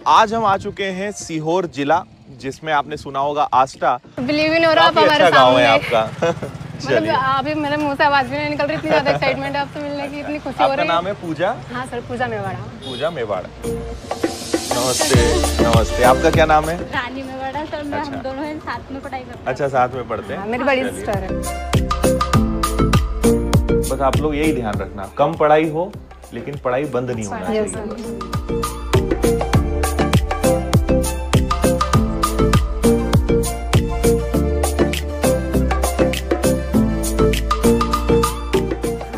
आज हम आ चुके हैं सीहोर जिला, जिसमें आपने सुना होगा आष्टा। बिलीव ही नहीं हो रहा आप हमारे अच्छा गाँव है सामने। आपका। मतलब चलिए, अभी मेरे मुंह से आवाज भी नहीं निकल रही, इतनी ज्यादा एक्साइटमेंट है आपसे मिलने की, इतनी खुशी हो आपका रही है। नाम है पूजा? हाँ सर, पूजा मेवाड़ा। पूजा मेवाड़ा, नमस्ते। नमस्ते, आपका क्या नाम है? रानी मेवाड़ा सर। मैं अच्छा। हम दोनों हैं, साथ में पढ़ाई करते हैं। अच्छा, साथ में पढ़ते हैं। हाँ, मेरी बड़ी चलिए। सिस्टर है। बस आप लोग यही ध्यान रखना, कम पढ़ाई हो लेकिन पढ़ाई बंद नहीं होना यस चाहिए। सर।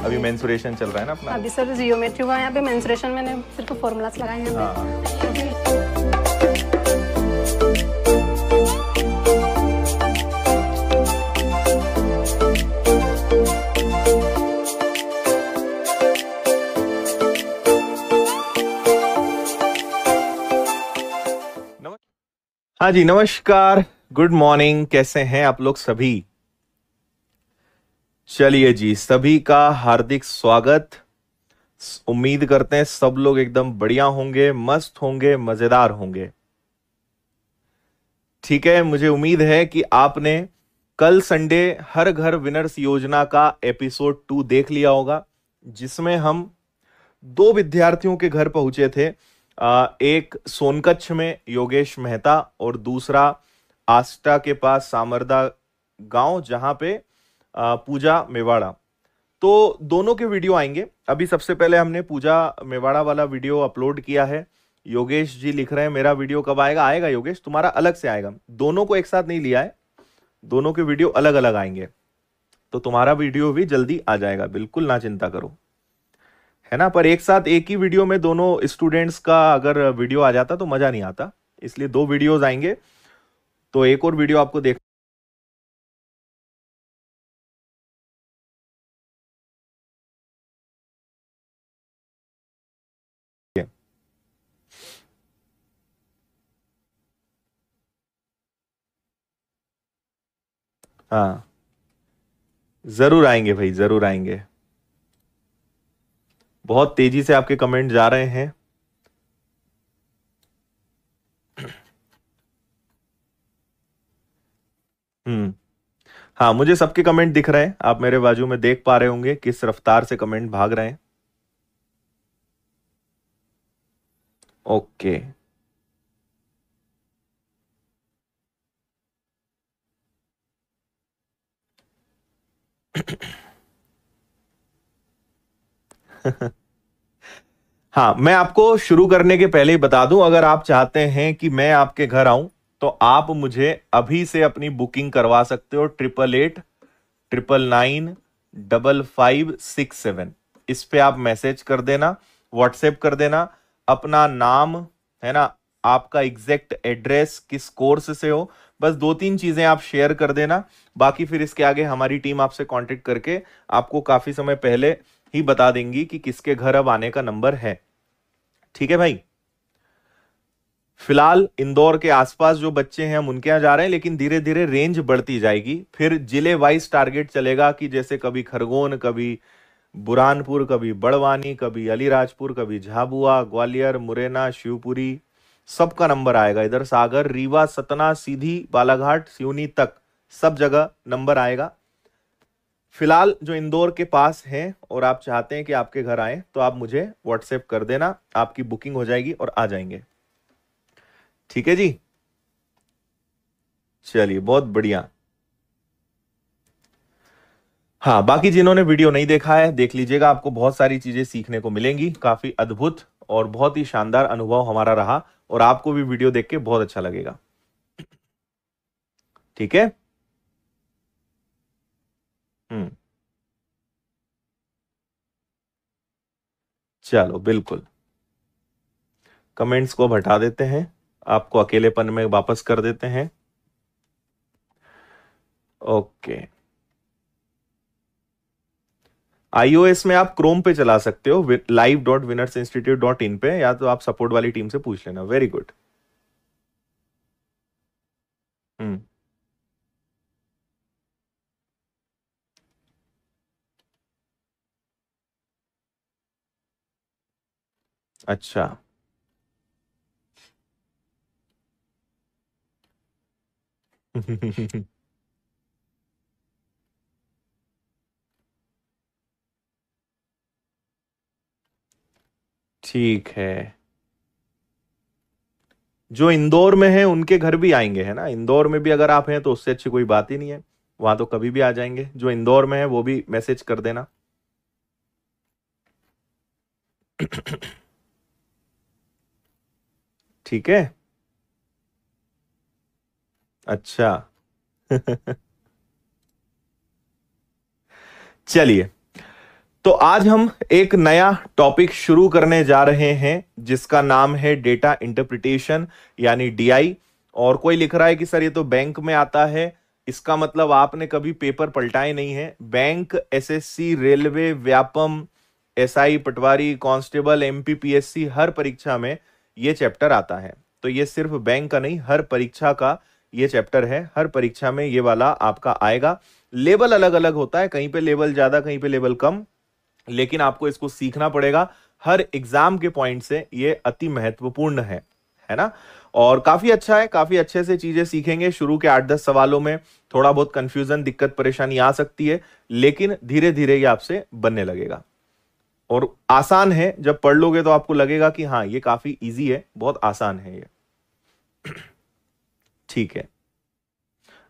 अभी मेंसुरेशन चल रहा है ना अपना? अभी सर जियोमेट्री हुआ है, यहाँ पे मेंसुरेशन मैंने सिर्फ फॉर्मूलास लगाए हैं यहाँ पे। हाँ जी, नमस्कार, गुड मॉर्निंग, कैसे हैं आप लोग सभी? चलिए जी, सभी का हार्दिक स्वागत। उम्मीद करते हैं सब लोग एकदम बढ़िया होंगे, मस्त होंगे, मजेदार होंगे। ठीक है, मुझे उम्मीद है कि आपने कल संडे हर घर विनर्स योजना का एपिसोड 2 देख लिया होगा, जिसमें हम दो विद्यार्थियों के घर पहुंचे थे। एक सोनकच्छ में योगेश मेहता और दूसरा आष्टा के पास सामरदा गांव, जहां पे पूजा मेवाड़ा। तो दोनों के वीडियो आएंगे। अभी सबसे पहले हमने पूजा मेवाड़ा वाला वीडियो अपलोड किया है। योगेश जी लिख रहे हैं मेरा वीडियो कब आएगा? आएगा योगेश, तुम्हारा अलग से आएगा, दोनों को एक साथ नहीं लिया है, दोनों के वीडियो अलग अलग आएंगे, तो तुम्हारा वीडियो भी जल्दी आ जाएगा, बिल्कुल ना चिंता करो, है ना। पर एक साथ एक ही वीडियो में दोनों स्टूडेंट्स का अगर वीडियो आ जाता तो मजा नहीं आता, इसलिए दो वीडियोस आएंगे। तो एक और वीडियो आपको देख हाँ, जरूर आएंगे भाई, जरूर आएंगे। बहुत तेजी से आपके कमेंट जा रहे हैं। हम्म। हाँ, मुझे सबके कमेंट दिख रहे हैं, आप मेरे बाजू में देख पा रहे होंगे किस रफ्तार से कमेंट भाग रहे हैं। ओके। हाँ, मैं आपको शुरू करने के पहले ही बता दूं, अगर आप चाहते हैं कि मैं आपके घर आऊं तो आप मुझे अभी से अपनी बुकिंग करवा सकते हो। 8889995567, इस पे आप मैसेज कर देना, व्हाट्सएप कर देना अपना नाम, है ना, आपका एग्जैक्ट एड्रेस, किस कोर्स से हो, बस दो तीन चीजें आप शेयर कर देना। बाकी फिर इसके आगे हमारी टीम आपसे कांटेक्ट करके आपको काफी समय पहले ही बता देंगी कि किसके घर अब आने का नंबर है। ठीक है भाई। फिलहाल इंदौर के आसपास जो बच्चे हैं हम उनके यहां जा रहे हैं, लेकिन धीरे धीरे रेंज बढ़ती जाएगी, फिर जिले वाइज टारगेट चलेगा कि जैसे कभी खरगोन, कभी बुरहानपुर, कभी बड़वानी, कभी अलीराजपुर, कभी झाबुआ, ग्वालियर, मुरैना, शिवपुरी, सबका नंबर आएगा। इधर सागर, रीवा, सतना, सीधी, बालाघाट, सिवनी तक सब जगह नंबर आएगा। फिलहाल जो इंदौर के पास हैं और आप चाहते हैं कि आपके घर आए तो आप मुझे व्हाट्सएप कर देना, आपकी बुकिंग हो जाएगी और आ जाएंगे। ठीक है जी, चलिए बहुत बढ़िया। हाँ, बाकी जिन्होंने वीडियो नहीं देखा है देख लीजिएगा, आपको बहुत सारी चीजें सीखने को मिलेंगी, काफी अद्भुत और बहुत ही शानदार अनुभव हमारा रहा, और आपको भी वीडियो देख के बहुत अच्छा लगेगा। ठीक है। हम्म। चलो बिल्कुल, कमेंट्स को अब हटा देते हैं, आपको अकेलेपन में वापस कर देते हैं। ओके। iOS में आप क्रोम पे चला सकते हो, live.winnersinstitute.in पे, या तो आप सपोर्ट वाली टीम से पूछ लेना। Very good. हम्म। अच्छा। ठीक है, जो इंदौर में है उनके घर भी आएंगे, है ना। इंदौर में भी अगर आप हैं तो उससे अच्छी कोई बात ही नहीं है, वहां तो कभी भी आ जाएंगे। जो इंदौर में है वो भी मैसेज कर देना। ठीक है, अच्छा। चलिए, तो आज हम एक नया टॉपिक शुरू करने जा रहे हैं जिसका नाम है डेटा इंटरप्रिटेशन यानी डीआई। और कोई लिख रहा है कि सर ये तो बैंक में आता है, इसका मतलब आपने कभी पेपर पलटाए नहीं है। Bank, SSC, railway, Vyapam, SI, पटवारी, कांस्टेबल, एमपीपीएससी, हर परीक्षा में ये चैप्टर आता है। तो ये सिर्फ बैंक का नहीं, हर परीक्षा का ये चैप्टर है। हर परीक्षा में ये वाला आपका आएगा। लेवल अलग अलग होता है, कहीं पे लेवल ज्यादा, कहीं पे लेवल कम, लेकिन आपको इसको सीखना पड़ेगा। हर एग्जाम के पॉइंट से ये अति महत्वपूर्ण है ना। और काफी अच्छा है, काफी अच्छे से चीजें सीखेंगे। शुरू के 8-10 सवालों में थोड़ा बहुत कंफ्यूजन, दिक्कत, परेशानी आ सकती है, लेकिन धीरे धीरे ये आपसे बनने लगेगा। और आसान है, जब पढ़ लोगे तो आपको लगेगा कि हाँ ये काफी इजी है, बहुत आसान है ये। ठीक है,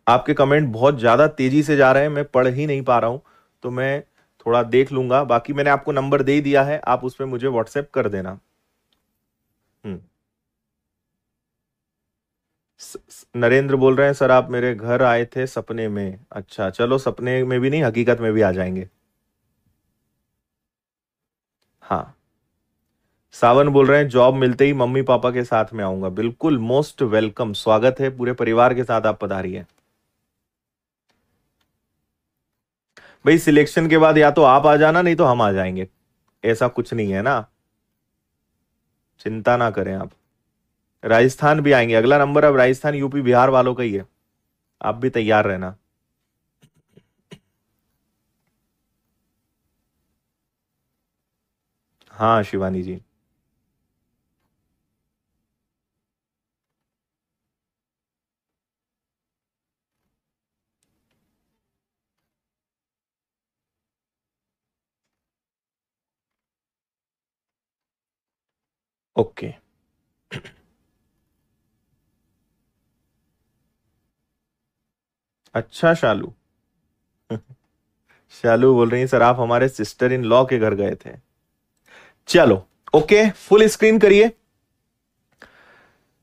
आपके कमेंट बहुत ज्यादा तेजी से जा रहे हैं, मैं पढ़ ही नहीं पा रहा हूं, तो मैं थोड़ा देख लूंगा। बाकी मैंने आपको नंबर दे दिया है, आप उस पर मुझे व्हाट्सएप कर देना। नरेंद्र बोल रहे हैं सर आप मेरे घर आए थे सपने में। अच्छा, चलो सपने में भी नहीं, हकीकत में भी आ जाएंगे। हाँ, सावन बोल रहे हैं जॉब मिलते ही मम्मी पापा के साथ में आऊंगा। बिल्कुल, मोस्ट वेलकम, स्वागत है, पूरे परिवार के साथ आप पधारिए। भाई सिलेक्शन के बाद या तो आप आ जाना, नहीं तो हम आ जाएंगे, ऐसा कुछ नहीं है ना, चिंता ना करें आप। राजस्थान भी आएंगे, अगला नंबर अब राजस्थान, यूपी, बिहार वालों का ही है, आप भी तैयार रहना। हाँ शिवानी जी, ओके। अच्छा शालू, शालू बोल रही हैं सर आप हमारे सिस्टर इन लॉ के घर गए थे। चलो ओके, फुल स्क्रीन करिए।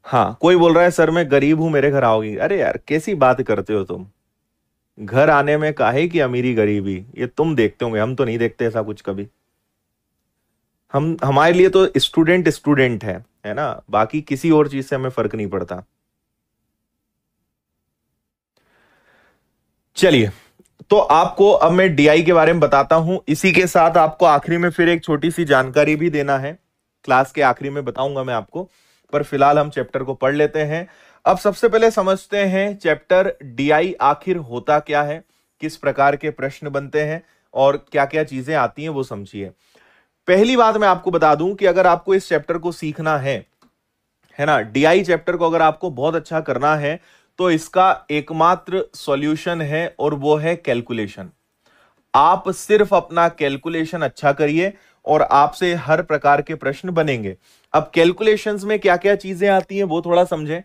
हाँ, कोई बोल रहा है सर मैं गरीब हूं, मेरे घर आओगी। अरे यार कैसी बात करते हो तुम, घर आने में काहे की अमीरी गरीबी, ये तुम देखते होंगे, हम तो नहीं देखते ऐसा कुछ कभी। हम, हमारे लिए तो स्टूडेंट स्टूडेंट है ना, बाकी किसी और चीज से हमें फर्क नहीं पड़ता। चलिए, तो आपको अब मैं डीआई के बारे में बताता हूं, इसी के साथ आपको आखिरी में फिर एक छोटी सी जानकारी भी देना है, क्लास के आखिरी में बताऊंगा मैं आपको, पर फिलहाल हम चैप्टर को पढ़ लेते हैं। अब सबसे पहले समझते हैं चैप्टर डीआई आखिर होता क्या है, किस प्रकार के प्रश्न बनते हैं और क्या क्या चीजें आती हैं वो समझिए। पहली बात मैं आपको बता दूं कि अगर आपको इस चैप्टर को सीखना है ना, डीआई चैप्टर को अगर आपको बहुत अच्छा करना है तो इसका एकमात्र सॉल्यूशन है और वो है कैलकुलेशन। आप सिर्फ अपना कैलकुलेशन अच्छा करिए और आपसे हर प्रकार के प्रश्न बनेंगे। अब कैलकुलेशंस में क्या क्या चीजें आती हैं वो थोड़ा समझें।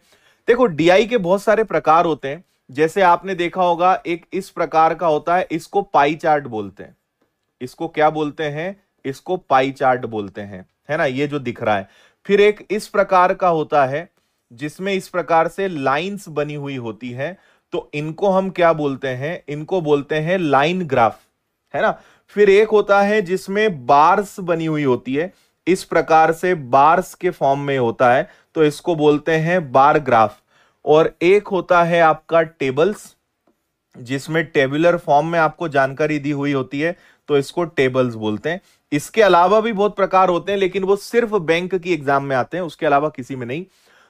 देखो, डीआई के बहुत सारे प्रकार होते हैं, जैसे आपने देखा होगा एक इस प्रकार का होता है, इसको पाई चार्ट बोलते हैं। इसको क्या बोलते हैं, इसको पाई चार्ट बोलते हैं, है ना, ये जो दिख रहा है। फिर एक इस प्रकार का होता है जिसमें इस प्रकार से लाइंस बनी हुई होती है, तो इनको हम क्या बोलते हैं, इनको बोलते हैं लाइन ग्राफ, है ना। फिर एक होता है जिसमें बार्स बनी हुई होती है, इस प्रकार से बार्स के फॉर्म में होता है, तो इसको बोलते हैं बार ग्राफ। और एक होता है आपका टेबल्स, जिसमें टेबुलर फॉर्म में आपको जानकारी दी हुई होती है, तो इसको टेबल्स बोलते हैं। इसके अलावा भी बहुत प्रकार होते हैं, लेकिन वो सिर्फ बैंक की एग्जाम में आते हैं, उसके अलावा किसी में नहीं।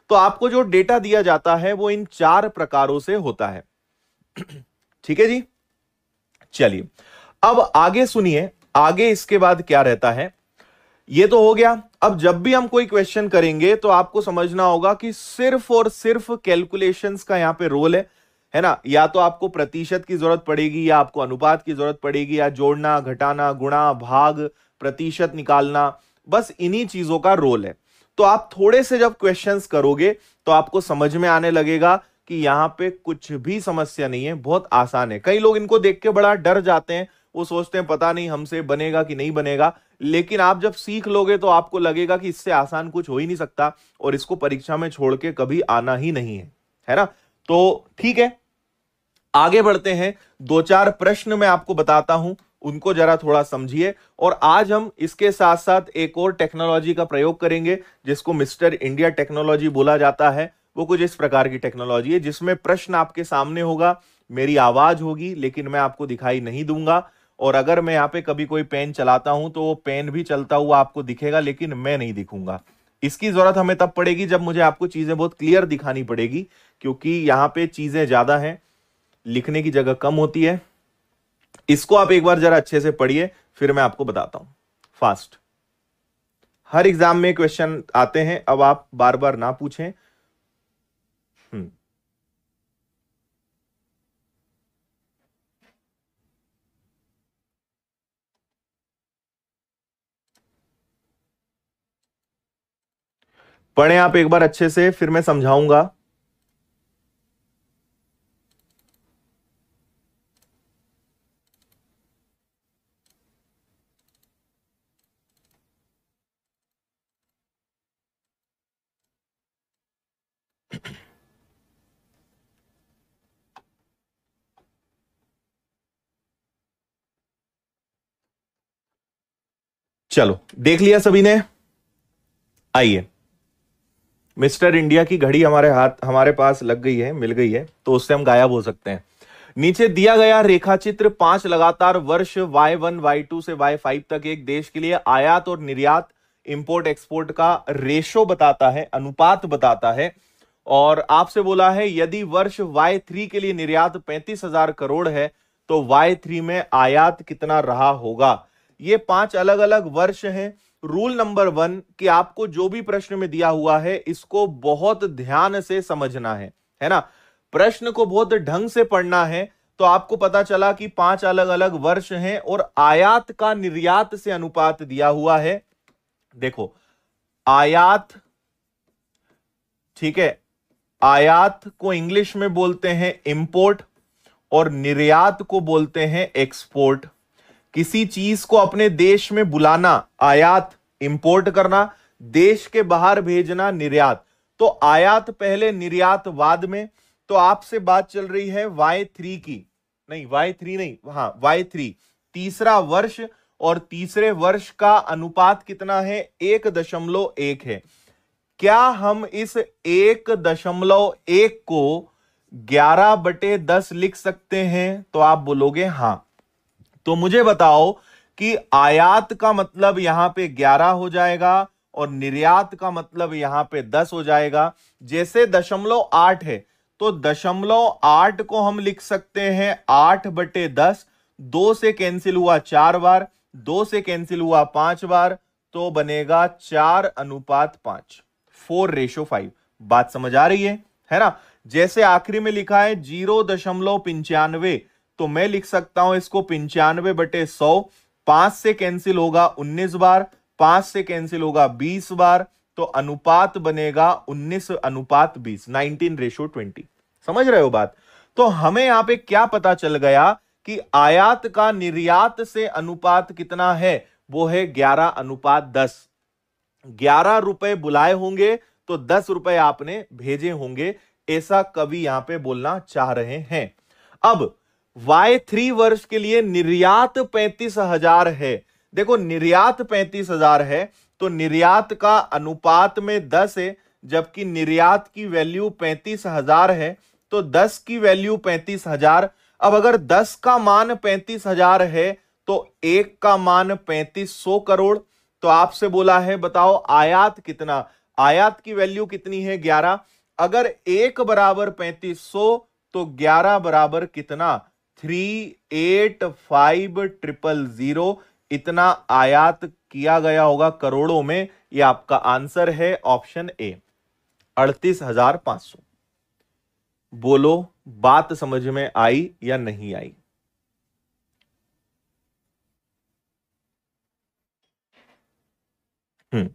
तो आपको जो डेटा दिया जाता है वो इन 4 प्रकारों से होता है। ठीक है जी, चलिए अब आगे सुनिए, आगे इसके बाद क्या रहता है। ये तो हो गया। अब जब भी हम कोई क्वेश्चन करेंगे तो आपको समझना होगा कि सिर्फ और सिर्फ कैलकुलेशंस का यहां पे रोल है। है ना, या तो आपको प्रतिशत की जरूरत पड़ेगी, या आपको अनुपात की जरूरत पड़ेगी, या जोड़ना, घटाना, गुणा, भाग, प्रतिशत निकालना, बस इन्हीं चीजों का रोल है। तो आप थोड़े से जब क्वेश्चंस करोगे तो आपको समझ में आने लगेगा कि यहां पे कुछ भी समस्या नहीं है, बहुत आसान है। कई लोग इनको देख के बड़ा डर जाते हैं, वो सोचते हैं पता नहीं हमसे बनेगा कि नहीं बनेगा, लेकिन आप जब सीख लोगे तो आपको लगेगा कि इससे आसान कुछ हो ही नहीं सकता, और इसको परीक्षा में छोड़ के कभी आना ही नहीं है ना। तो ठीक है, आगे बढ़ते हैं। दो चार प्रश्न मैं आपको बताता हूं, उनको जरा थोड़ा समझिए। और आज हम इसके साथ साथ एक और टेक्नोलॉजी का प्रयोग करेंगे जिसको मिस्टर इंडिया टेक्नोलॉजी बोला जाता है। वो कुछ इस प्रकार की टेक्नोलॉजी है जिसमें प्रश्न आपके सामने होगा, मेरी आवाज होगी लेकिन मैं आपको दिखाई नहीं दूंगा, और अगर मैं यहां पे कभी कोई पेन चलाता हूं तो वो पेन भी चलता हुआ आपको दिखेगा लेकिन मैं नहीं दिखूंगा। इसकी जरूरत हमें तब पड़ेगी जब मुझे आपको चीजें बहुत क्लियर दिखानी पड़ेगी, क्योंकि यहां पे चीजें ज्यादा हैं, लिखने की जगह कम होती है। इसको आप एक बार जरा अच्छे से पढ़िए, फिर मैं आपको बताता हूं फास्ट। हर एग्जाम में क्वेश्चन आते हैं, अब आप बार बार ना पूछें। पढ़ें आप एक बार अच्छे से, फिर मैं समझाऊंगा। चलो देख लिया सभी ने, आइए। मिस्टर इंडिया की घड़ी हमारे पास लग गई है, मिल गई है, तो उससे हम गायब हो सकते हैं। नीचे दिया गया रेखाचित्र 5 लगातार वर्ष Y1 Y2 से Y5 तक एक देश के लिए आयात और निर्यात, इंपोर्ट एक्सपोर्ट का रेशो बताता है, अनुपात बताता है। और आपसे बोला है यदि वर्ष Y3 के लिए निर्यात 35,000 करोड़ है तो Y3 में आयात कितना रहा होगा। ये 5 अलग अलग वर्ष हैं। रूल नंबर 1 कि आपको जो भी प्रश्न में दिया हुआ है इसको बहुत ध्यान से समझना है ना, प्रश्न को बहुत ढंग से पढ़ना है। तो आपको पता चला कि 5 अलग अलग वर्ष हैं और आयात का निर्यात से अनुपात दिया हुआ है। देखो, आयात, ठीक है, आयात को इंग्लिश में बोलते हैं इंपोर्ट और निर्यात को बोलते हैं एक्सपोर्ट। किसी चीज को अपने देश में बुलाना आयात, इंपोर्ट करना, देश के बाहर भेजना निर्यात। तो आयात पहले, निर्यात बाद में। तो आपसे बात चल रही है Y3 की, नहीं Y3 नहीं, हाँ Y3 तीसरा वर्ष, और तीसरे वर्ष का अनुपात कितना है, 1.1 है। क्या हम इस 1.1 को 11/10 लिख सकते हैं? तो आप बोलोगे हां। तो मुझे बताओ कि आयात का मतलब यहां पे 11 हो जाएगा और निर्यात का मतलब यहां पे 10 हो जाएगा। जैसे 0.8 है तो 0.8 को हम लिख सकते हैं 8/10। 2 से कैंसिल हुआ 4 बार, 2 से कैंसिल हुआ 5 बार, तो बनेगा 4:5, 4:5। बात समझ आ रही है ना। जैसे आखिरी में लिखा है 0.95, तो मैं लिख सकता हूं इसको 95/100। 5 से कैंसिल होगा 19 बार, 5 से कैंसिल होगा 20 बार, तो अनुपात बनेगा 19:20, 19:20। समझ रहे हो बात? तो हमें यहां पे क्या पता चल गया कि आयात का निर्यात से अनुपात कितना है, वो है 11:10। 11 रुपए बुलाए होंगे तो 10 रुपए आपने भेजे होंगे, ऐसा कवि यहां पे बोलना चाह रहे हैं। अब Y3 वर्ष के लिए निर्यात 35,000 है। देखो, निर्यात 35,000 है तो निर्यात का अनुपात में 10 है, जबकि निर्यात की वैल्यू 35,000 है, तो 10 की वैल्यू 35,000। अब अगर 10 का मान 35,000 है तो 1 का मान 3500 करोड़। तो आपसे बोला है बताओ आयात कितना, आयात की वैल्यू कितनी है 11। अगर 1 बराबर 3500 तो 11 बराबर कितना, 385,000। इतना आयात किया गया होगा करोड़ों में। यह आपका आंसर है ऑप्शन ए, 38,500। बोलो बात समझ में आई या नहीं आई? हम्म।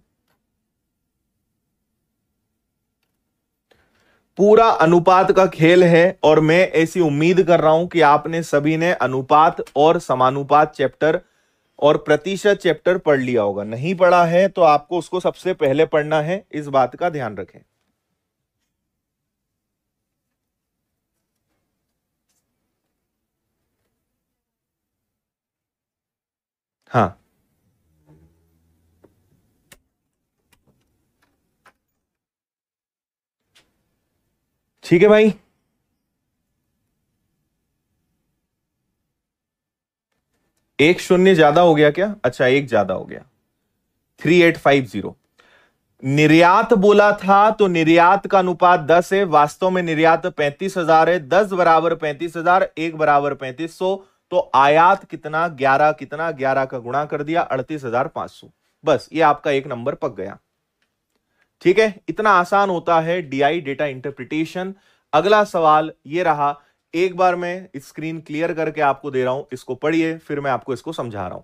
पूरा अनुपात का खेल है और मैं ऐसी उम्मीद कर रहा हूं कि आपने सभी ने अनुपात और समानुपात चैप्टर और प्रतिशत चैप्टर पढ़ लिया होगा। नहीं पढ़ा है तो आपको उसको सबसे पहले पढ़ना है, इस बात का ध्यान रखें। हाँ, ठीक है भाई। एक शून्य ज्यादा हो गया क्या? अच्छा, एक ज्यादा हो गया। 3850। निर्यात बोला था तो निर्यात का अनुपात 10 है, वास्तव में निर्यात 35,000 है। 10 बराबर 35,000, 1 बराबर 3500। तो आयात कितना? 11। कितना? 11 का गुणा कर दिया, 38,500। बस ये आपका एक नंबर पक गया। ठीक है, इतना आसान होता है डीआई, डेटा इंटरप्रिटेशन। अगला सवाल ये रहा, एक बार मैं स्क्रीन क्लियर करके आपको दे रहा हूं, इसको पढ़िए, फिर मैं आपको इसको समझा रहा हूं।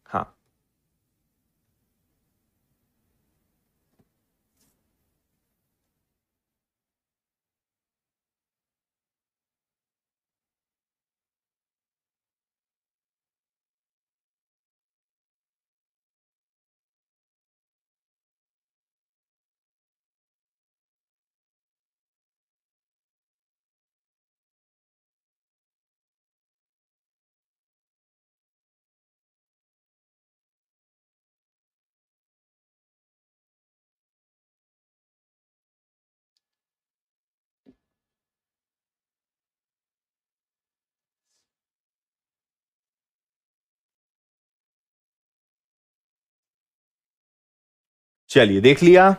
हाँ, चलिए देख लिया।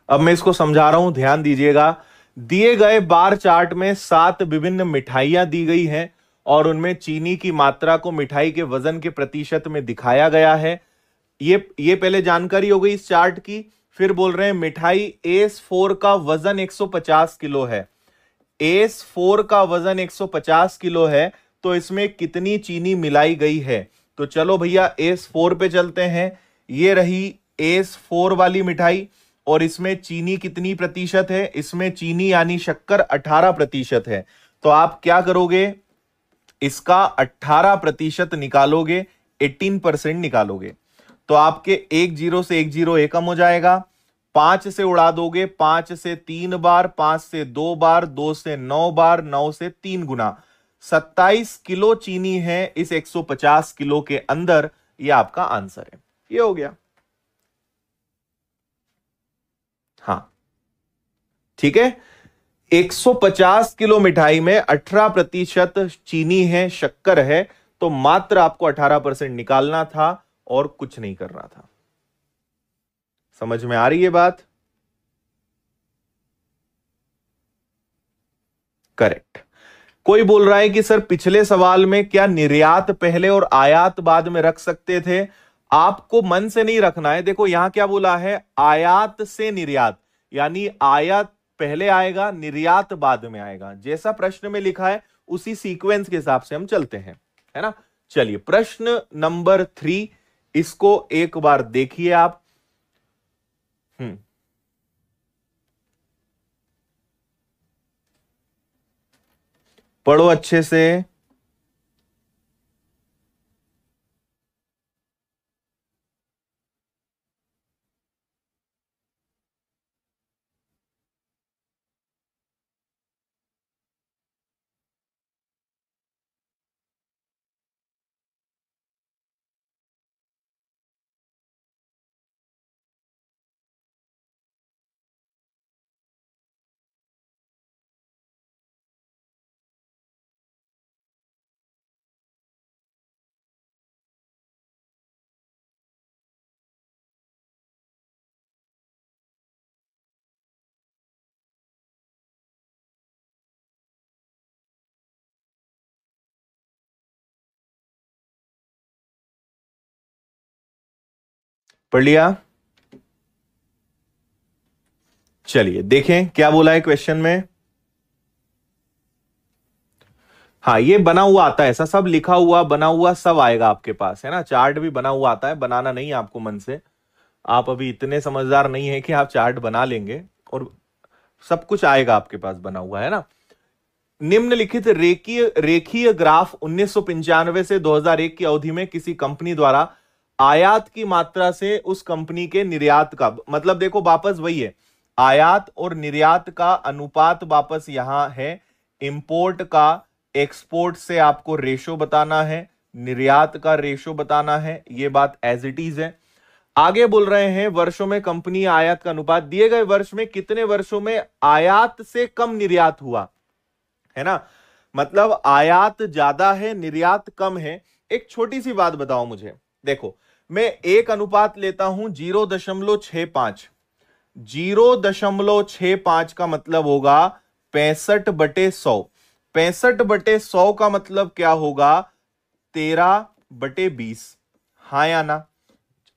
अब मैं इसको समझा रहा हूं, ध्यान दीजिएगा। दिए गए बार चार्ट में 7 विभिन्न मिठाइयां दी गई हैं और उनमें चीनी की मात्रा को मिठाई के वजन के प्रतिशत में दिखाया गया है। ये पहले जानकारी हो गई इस चार्ट की। फिर बोल रहे हैं मिठाई एस 4 का वजन 150 किलो है। एस 4 का वजन 150 किलो है, तो इसमें कितनी चीनी मिलाई गई है? तो चलो भैया एस 4 पे चलते हैं। ये रही एस 4 वाली मिठाई और इसमें चीनी कितनी प्रतिशत है? इसमें चीनी यानी शक्कर 18% है। तो आप क्या करोगे? इसका 18% निकालोगे, 18% निकालोगे, तो आपके एक जीरो से एक जीरो एक कम हो जाएगा। 5 से उड़ा दोगे, 5 से 3 बार, 5 से 2 बार, 2 से 9 बार, 9 से 3 गुना। 27 किलो चीनी है इस 150 किलो के अंदर। यह आपका आंसर है। ये हो गया। हाँ, ठीक है। 150 किलो मिठाई में 18% चीनी है, शक्कर है, तो मात्र आपको 18% निकालना था और कुछ नहीं करना था। समझ में आ रही है बात? करेक्ट। कोई बोल रहा है कि सर पिछले सवाल में क्या निर्यात पहले और आयात बाद में रख सकते थे? आपको मन से नहीं रखना है। देखो यहां क्या बोला है, आयात से निर्यात, यानी आयात पहले आएगा, निर्यात बाद में आएगा। जैसा प्रश्न में लिखा है उसी सीक्वेंस के हिसाब से हम चलते हैं, है ना। चलिए प्रश्न नंबर 3, इसको एक बार देखिए आप। पढ़ो अच्छे से। पढ़ लिया? चलिए देखें क्या बोला है क्वेश्चन में। हाँ, ये बना हुआ आता है, ऐसा सब लिखा हुआ बना हुआ सब आएगा आपके पास, है ना। चार्ट भी बना हुआ आता है, बनाना नहीं है आपको मन से, आप अभी इतने समझदार नहीं है कि आप चार्ट बना लेंगे, और सब कुछ आएगा आपके पास बना हुआ, है ना। निम्नलिखित रेखीय रेखीय ग्राफ 1995 से 2001 की अवधि में किसी कंपनी द्वारा आयात की मात्रा से उस कंपनी के निर्यात का, मतलब देखो वापस वही है, आयात और निर्यात का अनुपात वापस यहां है, इंपोर्ट का एक्सपोर्ट से आपको रेशो बताना है, निर्यात का रेशो बताना है, ये बात एज इट इज है। आगे बोल रहे हैं वर्षों में कंपनी आयात का अनुपात, दिए गए वर्ष में कितने वर्षों में आयात से कम निर्यात हुआ, है ना। मतलब आयात ज्यादा है, निर्यात कम है। एक छोटी सी बात बताओ मुझे, देखो मैं एक अनुपात लेता हूं 0.65, 0.65 का मतलब होगा 65/100, 65/100 का मतलब क्या होगा 13/20, हाँ या ना।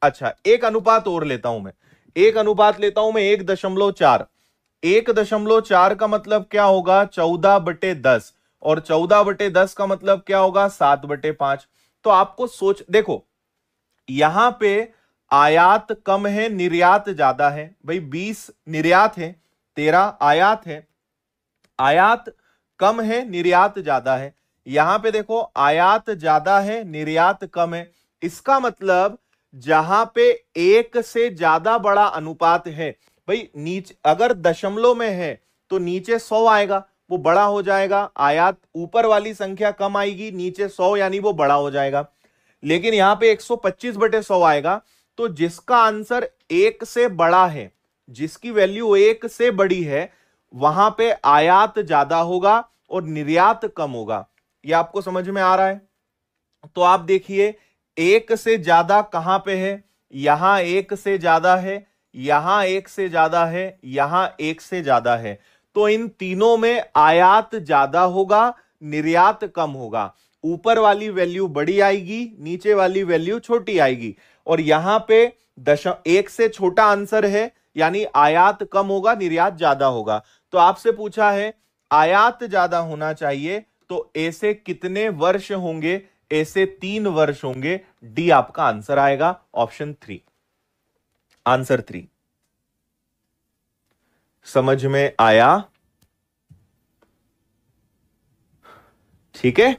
अच्छा, एक अनुपात और लेता हूं मैं, एक अनुपात लेता हूं मैं 1.4, 1.4 का मतलब क्या होगा 14/10, और 14/10 का मतलब क्या होगा 7/5। तो आपको सोच, देखो यहां पे आयात कम है, निर्यात ज्यादा है, भाई 20 निर्यात है, 13 आयात है, आयात कम है, निर्यात ज्यादा है। यहां पे देखो आयात ज्यादा है, निर्यात कम है, इसका मतलब जहां पे एक से ज्यादा बड़ा अनुपात है, भाई नीचे अगर दशमलव में है तो नीचे 100 आएगा, वो बड़ा हो जाएगा, आयात ऊपर वाली संख्या कम आएगी, नीचे 100 यानी वो बड़ा हो जाएगा। लेकिन यहां पे 125/100 आएगा, तो जिसका आंसर एक से बड़ा है, जिसकी वैल्यू एक से बड़ी है, वहां पे आयात ज्यादा होगा और निर्यात कम होगा। यह आपको समझ में आ रहा है। तो आप देखिए एक से ज्यादा कहां पे है, यहां एक से ज्यादा है, यहां एक से ज्यादा है, यहां एक से ज्यादा है, तो इन तीनों में आयात ज्यादा होगा, निर्यात कम होगा। ऊपर वाली वैल्यू बड़ी आएगी, नीचे वाली वैल्यू छोटी आएगी, और यहां पे एक से छोटा आंसर है, यानी आयात कम होगा, निर्यात ज्यादा होगा। तो आपसे पूछा है आयात ज्यादा होना चाहिए, तो ऐसे कितने वर्ष होंगे, ऐसे 3 वर्ष होंगे। डी आपका आंसर आएगा, ऑप्शन 3, आंसर 3। समझ में आया? ठीक है।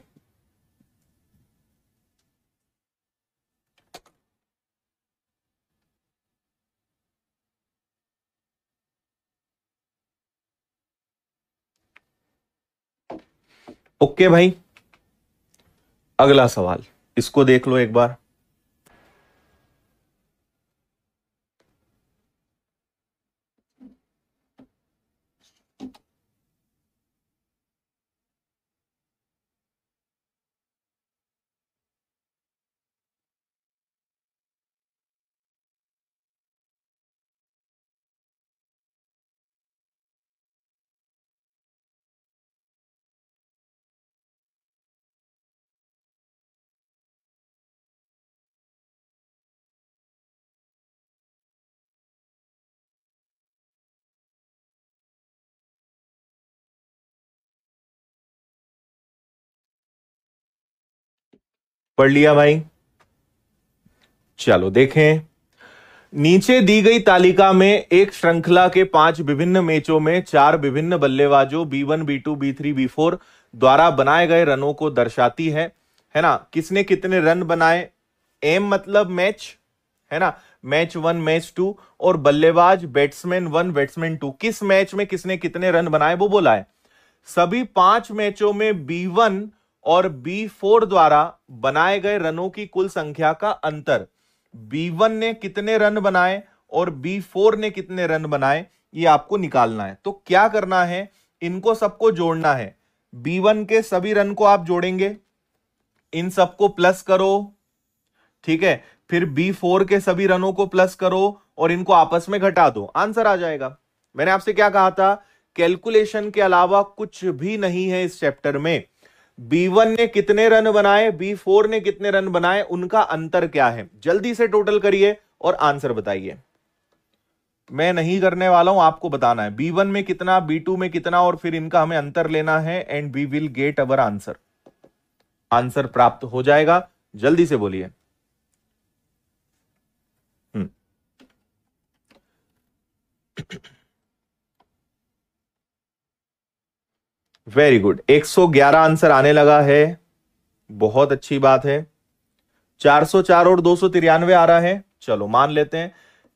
ओके भाई, अगला सवाल, इसको देख लो एक बार। पढ़ लिया भाई? चलो देखें, नीचे दी गई तालिका में एक श्रृंखला के 5 विभिन्न मैचों में 4 विभिन्न बल्लेबाजों B1, B2, B3, B4 द्वारा बनाए गए रनों को दर्शाती है ना। किसने कितने रन बनाए, एम मतलब मैच, है ना, मैच 1, मैच 2, और बल्लेबाज बैट्समैन 1, बैट्समैन 2, किस मैच में किसने कितने रन बनाए वो बोला है। सभी 5 मैचों में B1 और B4 द्वारा बनाए गए रनों की कुल संख्या का अंतर, B1 ने कितने रन बनाए और B4 ने कितने रन बनाए, ये आपको निकालना है। तो क्या करना है, इनको सबको जोड़ना है। B1 के सभी रन को आप जोड़ेंगे, इन सबको प्लस करो, ठीक है, फिर B4 के सभी रनों को प्लस करो और इनको आपस में घटा दो, आंसर आ जाएगा। मैंने आपसे क्या कहा था, कैलकुलेशन के अलावा कुछ भी नहीं है इस चैप्टर में। B1 ने कितने रन बनाए, B4 ने कितने रन बनाए, उनका अंतर क्या है, जल्दी से टोटल करिए और आंसर बताइए। मैं नहीं करने वाला हूं, आपको बताना है B1 में कितना, B2 में कितना, और फिर इनका हमें अंतर लेना है, and we will get our answer. Answer प्राप्त हो जाएगा। जल्दी से बोलिए। वेरी गुड, 111 आंसर आने लगा है, बहुत अच्छी बात है। 404 और 293 आ रहा है, चलो मान लेते हैं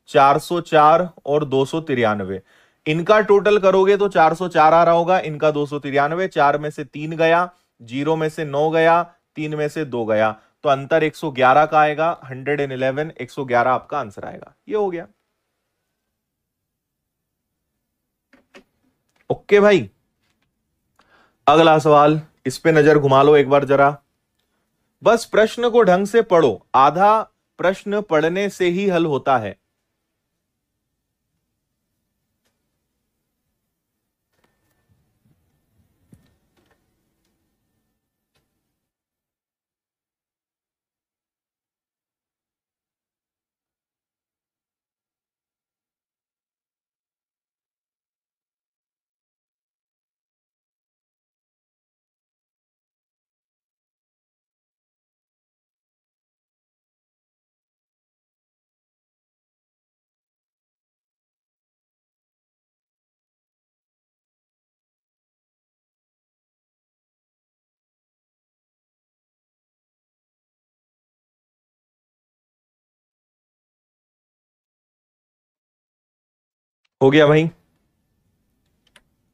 404 और 293, इनका टोटल करोगे तो 404 आ रहा होगा, इनका 293, 4 में से 3 गया, 0 में से 9 गया, 3 में से 2 गया, तो अंतर 111 का आएगा। 111, 111 आपका आंसर आएगा। ये हो गया। ओके भाई, अगला सवाल, इस पे नजर घुमा लो एक बार जरा। बस प्रश्न को ढंग से पढ़ो, आधा प्रश्न पढ़ने से ही हल होता है। हो गया भाई,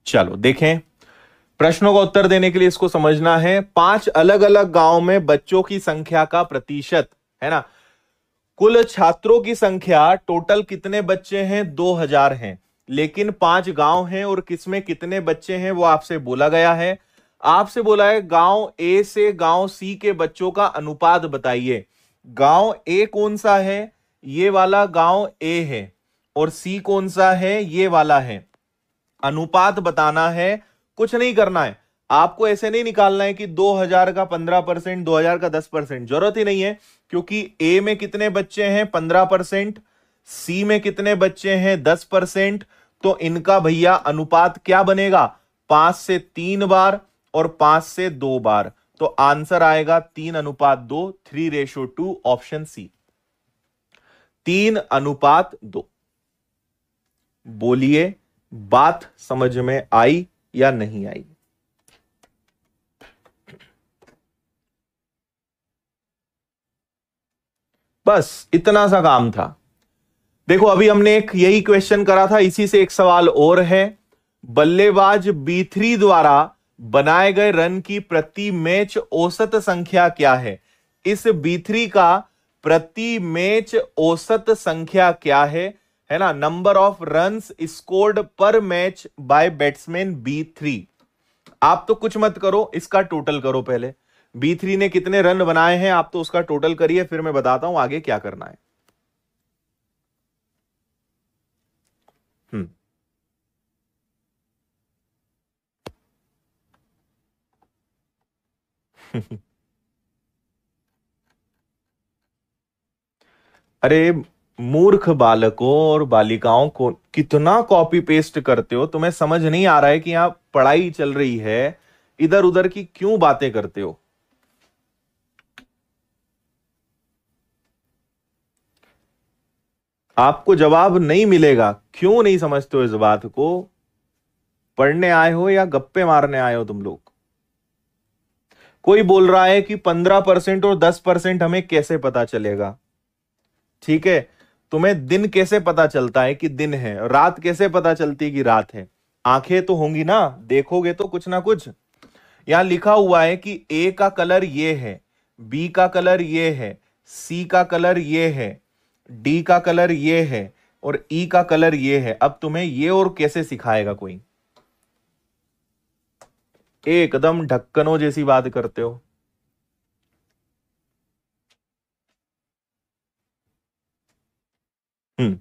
चलो देखें। प्रश्नों का उत्तर देने के लिए इसको समझना है। 5 अलग अलग गांव में बच्चों की संख्या का प्रतिशत है ना, कुल छात्रों की संख्या टोटल कितने बच्चे हैं, 2000 हैं, लेकिन 5 गांव हैं और किसमें कितने बच्चे हैं वो आपसे बोला गया है। आपसे बोला है गांव ए से गांव सी के बच्चों का अनुपात बताइए। गांव ए कौन सा है, ये वाला गांव ए है, और सी कौन सा है, ये वाला है। अनुपात बताना है, कुछ नहीं करना है आपको, ऐसे नहीं निकालना है कि 2000 का 15%, 2000 का 10%, जरूरत ही नहीं है, क्योंकि ए में कितने बच्चे हैं 15%, सी में कितने बच्चे हैं 10%, तो इनका भैया अनुपात क्या बनेगा, 5 से 3 बार और 5 से 2 बार, तो आंसर आएगा 3:2, 3:2, ऑप्शन सी, 3:2। बोलिए, बात समझ में आई या नहीं आई? बस इतना सा काम था। देखो अभी हमने एक यही क्वेश्चन करा था, इसी से एक सवाल और है। बल्लेबाज B3 द्वारा बनाए गए रन की प्रति मैच औसत संख्या क्या है? इस B3 का प्रति मैच औसत संख्या क्या है ना, नंबर ऑफ रन्स स्कोर्ड पर मैच बाय बैट्समैन B3। आप तो कुछ मत करो, इसका टोटल करो पहले। B3 ने कितने रन बनाए हैं आप तो उसका टोटल करिए, फिर मैं बताता हूं आगे क्या करना है। अरे मूर्ख बालकों और बालिकाओं को, कितना कॉपी पेस्ट करते हो, तुम्हें समझ नहीं आ रहा है कि यहां पढ़ाई चल रही है, इधर उधर की क्यों बातें करते हो? आपको जवाब नहीं मिलेगा, क्यों नहीं समझते हो इस बात को? पढ़ने आए हो या गप्पे मारने आए हो तुम लोग? कोई बोल रहा है कि 15% और 10% हमें कैसे पता चलेगा? ठीक है, तुम्हें दिन कैसे पता चलता है कि दिन है, रात कैसे पता चलती है कि रात है? आंखें तो होंगी ना, देखोगे तो कुछ ना कुछ। यहां लिखा हुआ है कि ए का कलर ये है, बी का कलर ये है, सी का कलर ये है, डी का कलर ये है और ई का कलर ये है। अब तुम्हें ये और कैसे सिखाएगा कोई? एकदम ढक्कनों जैसी बात करते हो। हम्म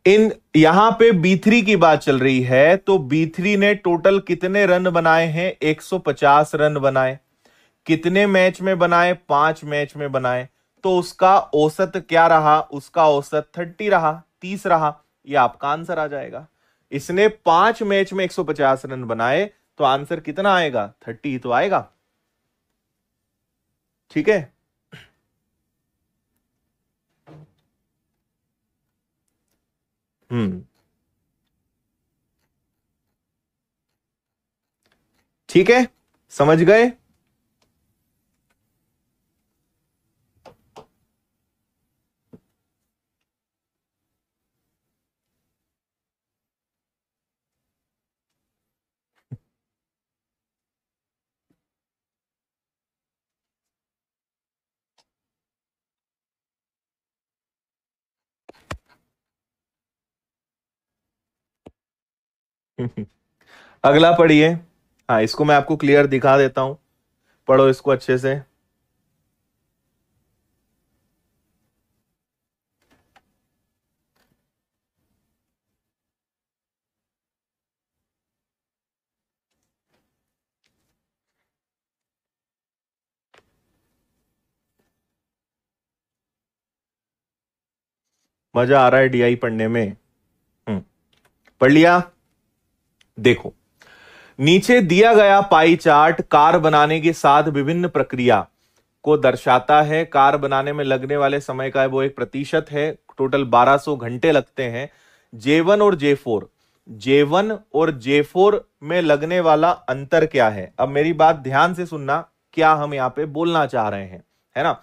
इन यहां पे B3 की बात चल रही है, तो B3 ने टोटल कितने रन बनाए हैं? 150 रन बनाए। कितने मैच में बनाए? 5 मैच में बनाए। तो उसका औसत क्या रहा? उसका औसत 30 रहा, 30 रहा। ये आपका आंसर आ जाएगा। इसने 5 मैच में 150 रन बनाए, तो आंसर कितना आएगा? 30 तो आएगा। ठीक है। ठीक है, समझ गए। अगला पढ़िए। हाँ, इसको मैं आपको क्लियर दिखा देता हूं, पढ़ो इसको अच्छे से। मजा आ रहा है डीआई पढ़ने में। पढ़ लिया। देखो, नीचे दिया गया पाई चार्ट कार बनाने के साथ विभिन्न प्रक्रिया को दर्शाता है। कार बनाने में लगने वाले समय का वो एक प्रतिशत है। टोटल 1200 घंटे लगते हैं। J1 और J4, J1 और J4 में लगने वाला अंतर क्या है? अब मेरी बात ध्यान से सुनना, क्या हम यहां पे बोलना चाह रहे हैं, है ना।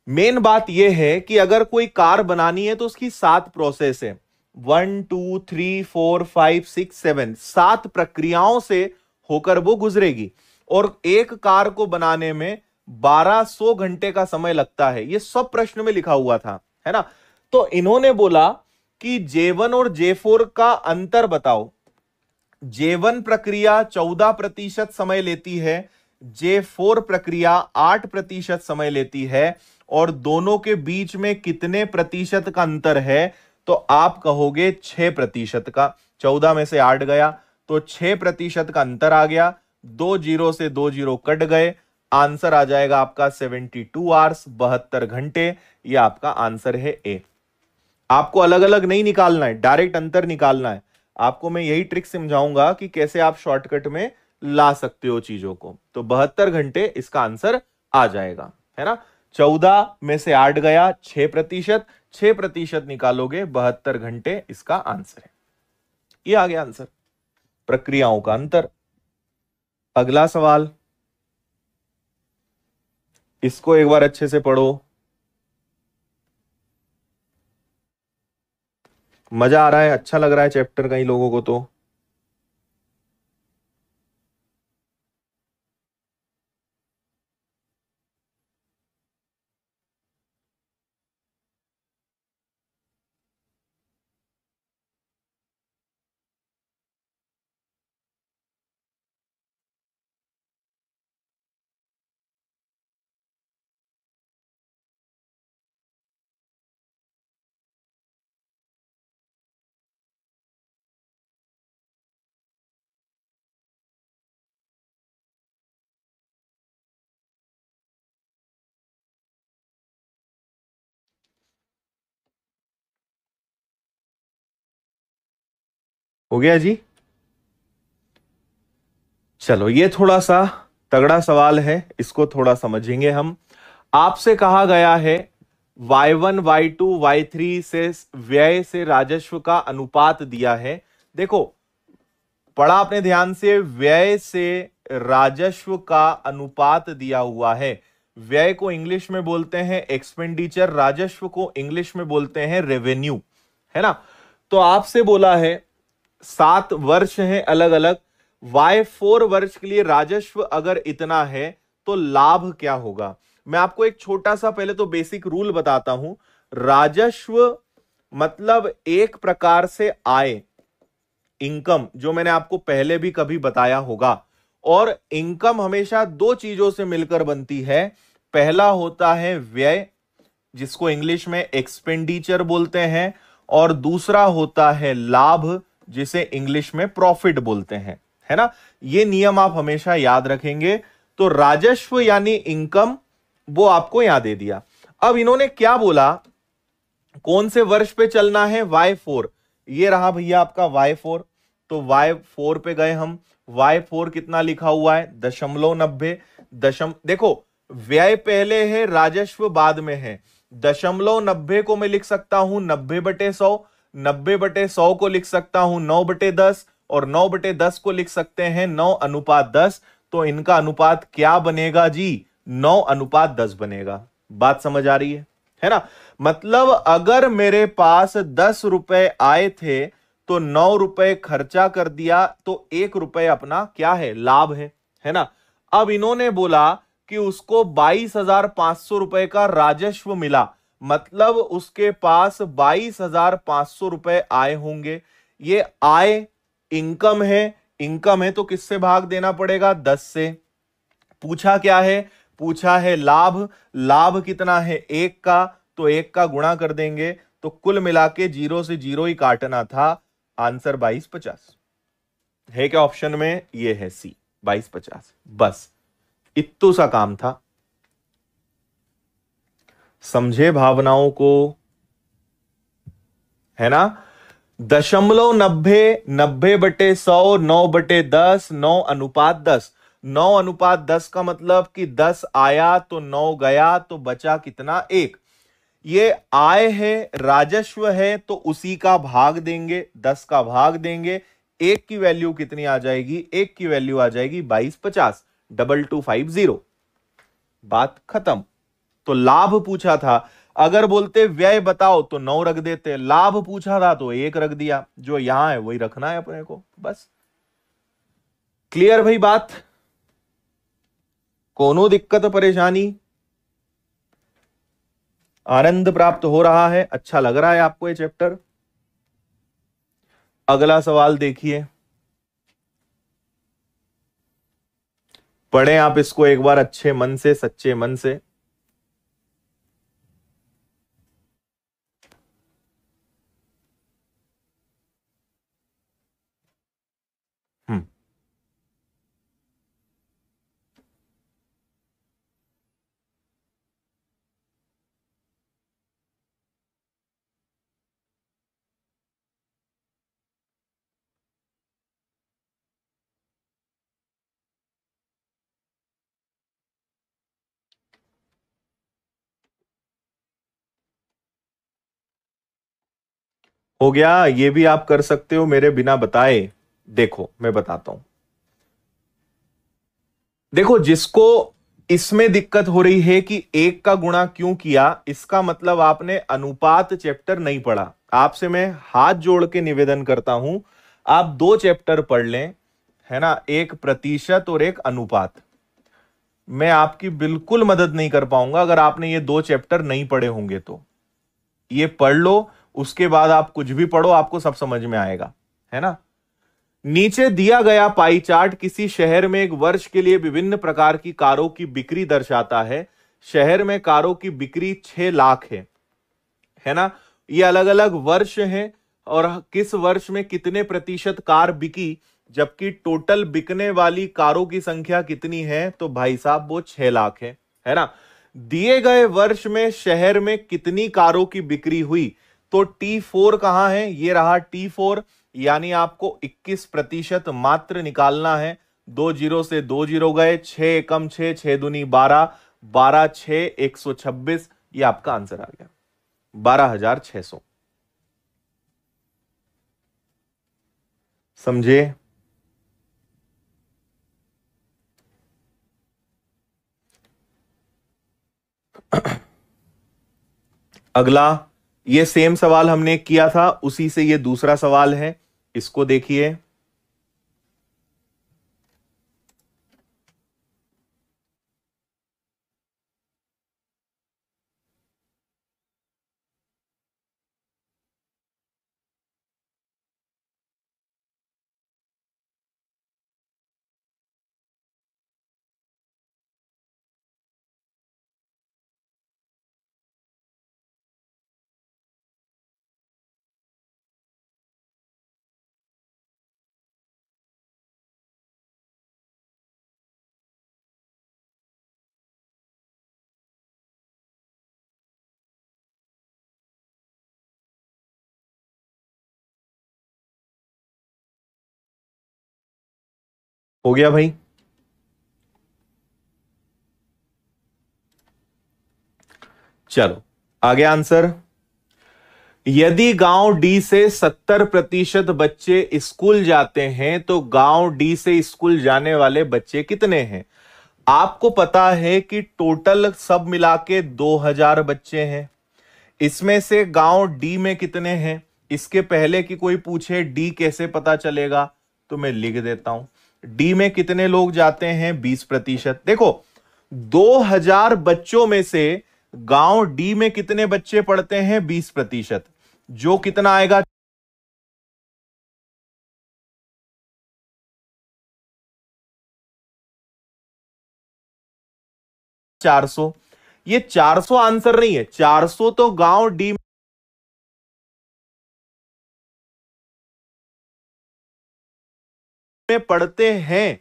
मेन बात यह है कि अगर कोई कार बनानी है तो उसकी 7 प्रोसेस है। 1 2 3 4 5 6 7, 7 प्रक्रियाओं से होकर वो गुजरेगी और एक कार को बनाने में 1200 घंटे का समय लगता है। ये सब प्रश्न में लिखा हुआ था, है ना। तो इन्होंने बोला कि J1 और J4 का अंतर बताओ। J1 प्रक्रिया 14% समय लेती है, J4 प्रक्रिया 8% समय लेती है, और दोनों के बीच में कितने प्रतिशत का अंतर है? तो आप कहोगे 6% का। 14 में से 8 गया तो 6% का अंतर आ गया। 2 जीरो से 2 जीरो कट गए, आंसर आ जाएगा आपका 72 आवर्स, 72 घंटे। यह आपका आंसर है ए। आपको अलग अलग नहीं निकालना है, डायरेक्ट अंतर निकालना है। आपको मैं यही ट्रिक समझाऊंगा कि कैसे आप शॉर्टकट में ला सकते हो चीजों को। तो 72 घंटे इसका आंसर आ जाएगा, है ना। 14 में से 8 गया, 6%, 6% निकालोगे, 72 घंटे इसका आंसर है। ये आ गया आंसर, प्रक्रियाओं का अंतर। अगला सवाल, इसको एक बार अच्छे से पढ़ो। मजा आ रहा है, अच्छा लग रहा है चैप्टर कई लोगों को तो। हो गया जी। चलो, ये थोड़ा सा तगड़ा सवाल है, इसको थोड़ा समझेंगे हम। आपसे कहा गया है Y1, Y2, Y3 से व्यय से राजस्व का अनुपात दिया है। देखो, पढ़ा आपने ध्यान से, व्यय से राजस्व का अनुपात दिया हुआ है। व्यय को इंग्लिश में बोलते हैं एक्सपेंडिचर, राजस्व को इंग्लिश में बोलते हैं रेवेन्यू, है ना। तो आपसे बोला है 7 वर्ष हैं अलग अलग। Y4 वर्ष के लिए राजस्व अगर इतना है तो लाभ क्या होगा? मैं आपको एक छोटा सा पहले तो बेसिक रूल बताता हूं। राजस्व मतलब एक प्रकार से आय, इनकम, जो मैंने आपको पहले भी कभी बताया होगा। और इनकम हमेशा 2 चीजों से मिलकर बनती है। पहला होता है व्यय, जिसको इंग्लिश में एक्सपेंडिचर बोलते हैं, और दूसरा होता है लाभ, जिसे इंग्लिश में प्रॉफिट बोलते हैं, है ना। ये नियम आप हमेशा याद रखेंगे। तो राजस्व यानी इनकम, वो आपको यहां दे दिया। अब इन्होंने क्या बोला, कौन से वर्ष पे चलना है? Y4। ये रहा भैया आपका Y4। तो Y4 पे गए हम। Y4 कितना लिखा हुआ है? 0.90। देखो, व्यय पहले है, राजस्व बाद में है। 0.90 को मैं लिख सकता हूं 90/100, 90/100 को लिख सकता हूं 9/10, और 9/10 को लिख सकते हैं 9:10। तो इनका अनुपात क्या बनेगा जी? 9:10 बनेगा। बात समझ आ रही है ना? मतलब अगर मेरे पास 10 रुपए आए थे तो 9 रुपए खर्चा कर दिया, तो 1 रुपए अपना क्या है? लाभ है ना? अब इन्होंने बोला कि उसको 22,500 रुपए का राजस्व मिला, मतलब उसके पास 22,500 रुपए आए होंगे। ये आय इनकम है, इनकम है तो किससे भाग देना पड़ेगा? 10 से। पूछा क्या है? पूछा है लाभ। लाभ कितना है? 1 का, तो 1 का गुणा कर देंगे, तो कुल मिला के 0 से 0 ही काटना था। आंसर 2250 है क्या ऑप्शन में? ये है सी 2250। बस इत्तू सा काम था। समझे भावनाओं को? है ना? 0.90, 90/100, 9/10, 9:10। 9:10 का मतलब कि 10 आया तो 9 गया, तो बचा कितना? 1। ये आय है, राजस्व है, तो उसी का भाग देंगे, 10 का भाग देंगे। 1 की वैल्यू कितनी आ जाएगी? 1 की वैल्यू आ जाएगी 2250, 2250। बात खत्म। तो लाभ पूछा था, अगर बोलते व्यय बताओ तो 9 रख देते, लाभ पूछा था तो 1 रख दिया। जो यहां है वही रखना है अपने को, बस। क्लियर भाई बात? कोनो दिक्कत परेशानी? आनंद प्राप्त हो रहा है? अच्छा लग रहा है आपको ये चैप्टर? अगला सवाल देखिए, पढ़ें आप इसको एक बार अच्छे मन से, सच्चे मन से। हम्म। हो गया? ये भी आप कर सकते हो मेरे बिना बताए। देखो मैं बताता हूं। देखो, जिसको इसमें दिक्कत हो रही है कि 1 का गुणा क्यों किया, इसका मतलब आपने अनुपात चैप्टर नहीं पढ़ा। आपसे मैं हाथ जोड़ के निवेदन करता हूं, आप 2 चैप्टर पढ़ लें, है ना? एक प्रतिशत और एक अनुपात। मैं आपकी बिल्कुल मदद नहीं कर पाऊंगा अगर आपने ये 2 चैप्टर नहीं पढ़े होंगे तो। ये पढ़ लो, उसके बाद आप कुछ भी पढ़ो, आपको सब समझ में आएगा, है ना? नीचे दिया गया पाई चार्ट किसी शहर में एक वर्ष के लिए विभिन्न प्रकार की कारों की बिक्री दर्शाता है। शहर में कारों की बिक्री 6 लाख है ना? ये अलग अलग वर्ष हैं, और किस वर्ष में कितने प्रतिशत कार बिकी, जबकि टोटल बिकने वाली कारों की संख्या कितनी है? तो भाई साहब वो 6 लाख है ना? दिए गए वर्ष में शहर में कितनी कारों की बिक्री हुई? तो T4 कहां है? ये रहा T4, यानी आपको 21% मात्र निकालना है। 2 जीरो से 2 जीरो गए, 6 एकम 6, 6 दूनी 12, 12 6 126। ये आपका आंसर आ गया 12,600। समझे? अगला, ये सेम सवाल हमने किया था, उसी से ये दूसरा सवाल है, इसको देखिए। हो गया भाई? चलो आगे आंसर। यदि गांव डी से 70% बच्चे स्कूल जाते हैं तो गांव डी से स्कूल जाने वाले बच्चे कितने हैं? आपको पता है कि टोटल सब मिला के 2000 बच्चे हैं। इसमें से गांव डी में कितने हैं, इसके पहले कि कोई पूछे डी कैसे पता चलेगा, तो मैं लिख देता हूं। डी में कितने लोग जाते हैं? 20%। देखो 2000 बच्चों में से गांव डी में कितने बच्चे पढ़ते हैं? 20%, जो कितना आएगा? 400। ये 400 आंसर नहीं है, 400 तो गांव डी में पढ़ते हैं,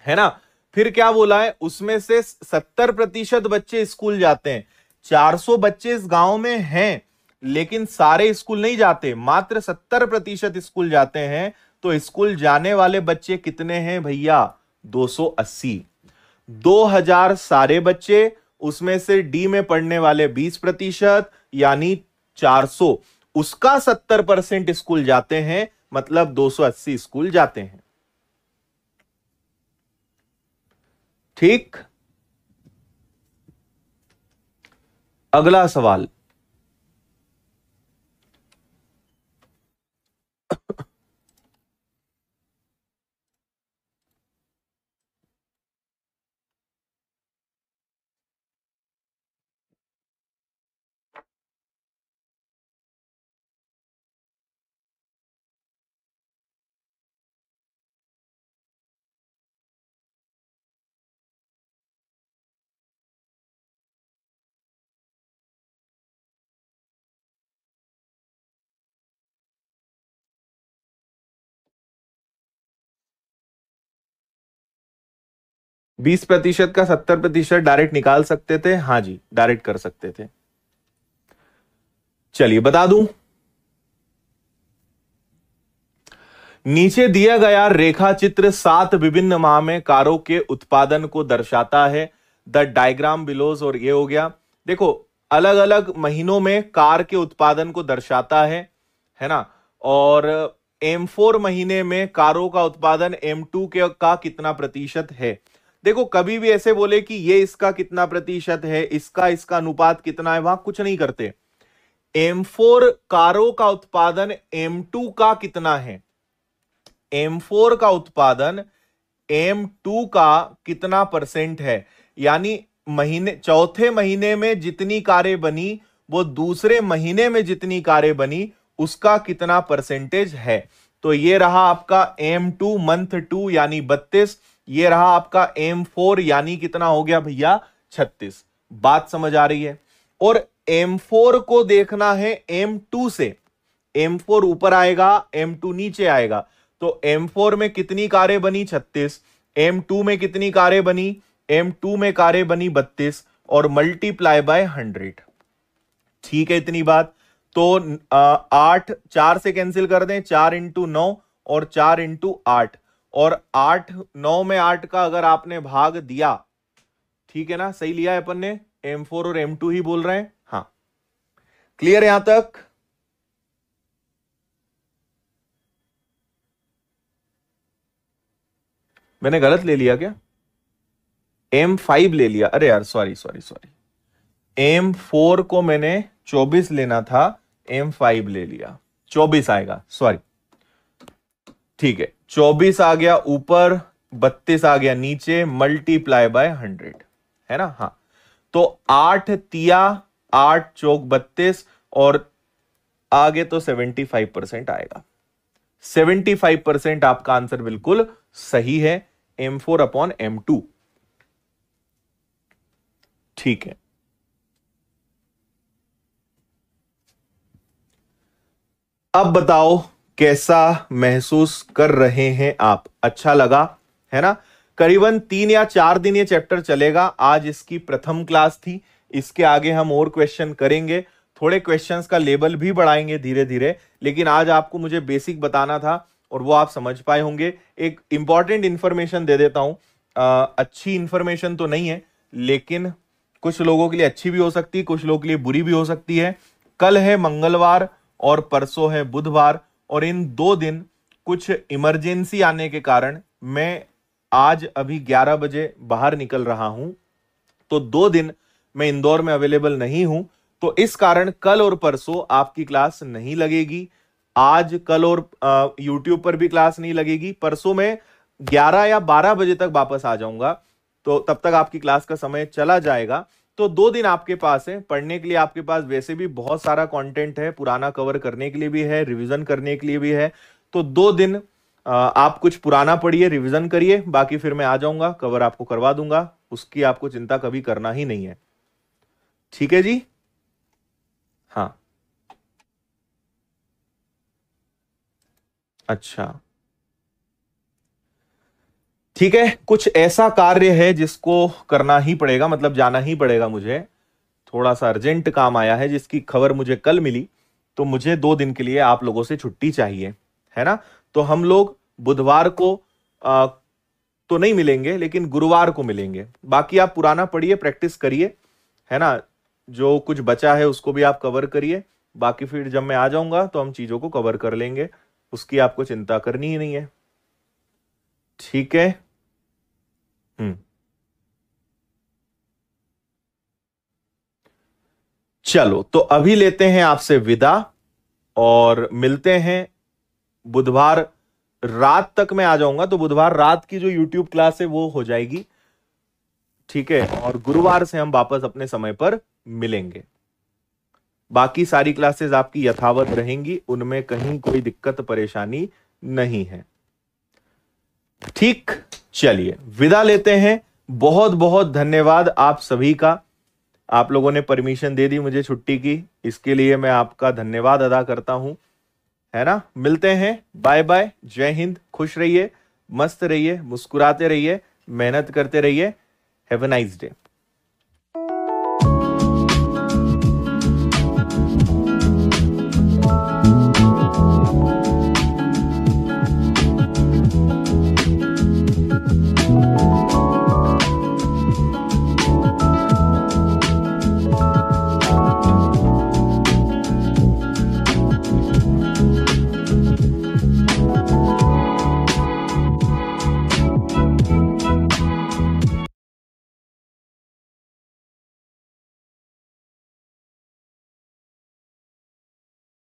है ना। फिर क्या बोला है? उसमें से 70% बच्चे स्कूल जाते हैं। 400 बच्चे इस गांव में हैं, लेकिन सारे स्कूल नहीं जाते, मात्र 70% स्कूल जाते हैं। तो स्कूल जाने वाले बच्चे कितने हैं भैया? 280। 2000 सारे बच्चे, उसमें से डी में पढ़ने वाले 20%, यानी 400, उसका 70% स्कूल जाते हैं, मतलब 280 स्कूल जाते हैं। ठीक। अगला सवाल। बीस प्रतिशत का 70% डायरेक्ट निकाल सकते थे? हाँ जी, डायरेक्ट कर सकते थे। चलिए बता दूं, नीचे दिया गया रेखा चित्र 7 विभिन्न माह में कारों के उत्पादन को दर्शाता है। द डायग्राम बिलोज, और ये हो गया। देखो अलग अलग महीनों में कार के उत्पादन को दर्शाता है ना। और M4 महीने में कारों का उत्पादन M2 का कितना प्रतिशत है। देखो कभी भी ऐसे बोले कि ये इसका कितना प्रतिशत है, इसका अनुपात कितना है, वहां कुछ नहीं करते। M4 कारों का उत्पादन M2 का कितना है, M4 का उत्पादन M2 का कितना परसेंट है, यानी चौथे महीने में जितनी कारें बनी वो दूसरे महीने में जितनी कारें बनी उसका कितना परसेंटेज है। तो ये रहा आपका M2 मंथ 2 यानी 32, ये रहा आपका M4 यानी कितना हो गया भैया? 36। बात समझ आ रही है। और M4 को देखना है M2 से, M4 ऊपर आएगा, M2 नीचे आएगा। तो M4 में कितनी कारें बनी? 36। M2 में कितनी कारें बनी? M2 में कारें बनी 32, और मल्टीप्लाई बाय 100। ठीक है इतनी बात। तो 8 4 से कैंसिल कर दें, 4 इंटू 9 और 4 इंटू 8, और 8 9 में 8 का अगर आपने भाग दिया, ठीक है ना, सही लिया है अपन ने, M4 और M2 ही बोल रहे हैं। हाँ क्लियर यहां तक? मैंने गलत ले लिया क्या? M5 ले लिया, अरे यार सॉरी सॉरी सॉरी, M4 को मैंने 24 लेना था, M5 ले लिया, 24 आएगा, सॉरी। ठीक है 24 आ गया ऊपर, 32 आ गया नीचे, मल्टीप्लाई बाय 100, है ना। हाँ तो 8 तिया 8 चौक 32, और आगे तो 75% आएगा। 75% आपका आंसर बिल्कुल सही है, M4 अपॉन M2। ठीक है, अब बताओ कैसा महसूस कर रहे हैं आप? अच्छा लगा है ना। करीबन 3 या 4 दिन ये चैप्टर चलेगा। आज इसकी प्रथम क्लास थी, इसके आगे हम और क्वेश्चन करेंगे, थोड़े क्वेश्चंस का लेवल भी बढ़ाएंगे धीरे धीरे, लेकिन आज आपको मुझे बेसिक बताना था और वो आप समझ पाए होंगे। एक इंपॉर्टेंट इंफॉर्मेशन दे देता हूं, अच्छी इंफॉर्मेशन तो नहीं है लेकिन कुछ लोगों के लिए अच्छी भी हो सकती है, कुछ लोगों के लिए बुरी भी हो सकती है। कल है मंगलवार और परसों है बुधवार, और इन 2 दिन कुछ इमरजेंसी आने के कारण मैं आज अभी 11 बजे बाहर निकल रहा हूं, तो 2 दिन मैं इंदौर में अवेलेबल नहीं हूं। तो इस कारण कल और परसों आपकी क्लास नहीं लगेगी। आज कल और YouTube पर भी क्लास नहीं लगेगी। परसों में 11 या 12 बजे तक वापस आ जाऊंगा, तो तब तक आपकी क्लास का समय चला जाएगा। तो 2 दिन आपके पास है पढ़ने के लिए। आपके पास वैसे भी बहुत सारा कंटेंट है, पुराना कवर करने के लिए भी है, रिवीजन करने के लिए भी है। तो 2 दिन आप कुछ पुराना पढ़िए, रिवीजन करिए, बाकी फिर मैं आ जाऊंगा, कवर आपको करवा दूंगा। उसकी आपको चिंता कभी करना ही नहीं है। ठीक है जी? हाँ, अच्छा, ठीक है। कुछ ऐसा कार्य है जिसको करना ही पड़ेगा, मतलब जाना ही पड़ेगा मुझे। थोड़ा सा अर्जेंट काम आया है जिसकी खबर मुझे कल मिली, तो मुझे 2 दिन के लिए आप लोगों से छुट्टी चाहिए, है ना? तो हम लोग बुधवार को तो नहीं मिलेंगे, लेकिन गुरुवार को मिलेंगे। बाकी आप पुराना पढ़िए, प्रैक्टिस करिए, है ना? जो कुछ बचा है उसको भी आप कवर करिए। बाकी फिर जब मैं आ जाऊंगा तो हम चीजों को कवर कर लेंगे, उसकी आपको चिंता करनी ही नहीं है। ठीक है? चलो, तो अभी लेते हैं आपसे विदा और मिलते हैं बुधवार रात तक। मैं आ जाऊंगा तो बुधवार रात की जो YouTube क्लास है वो हो जाएगी, ठीक है? और गुरुवार से हम वापस अपने समय पर मिलेंगे। बाकी सारी क्लासेस आपकी यथावत रहेंगी, उनमें कहीं कोई दिक्कत परेशानी नहीं है। ठीक, चलिए विदा लेते हैं। बहुत बहुत धन्यवाद आप सभी का। आप लोगों ने परमिशन दे दी मुझे छुट्टी की, इसके लिए मैं आपका धन्यवाद अदा करता हूं, है ना? मिलते हैं, बाय बाय, जय हिंद, खुश रहिए, मस्त रहिए, मुस्कुराते रहिए, मेहनत करते रहिए। Have a nice day.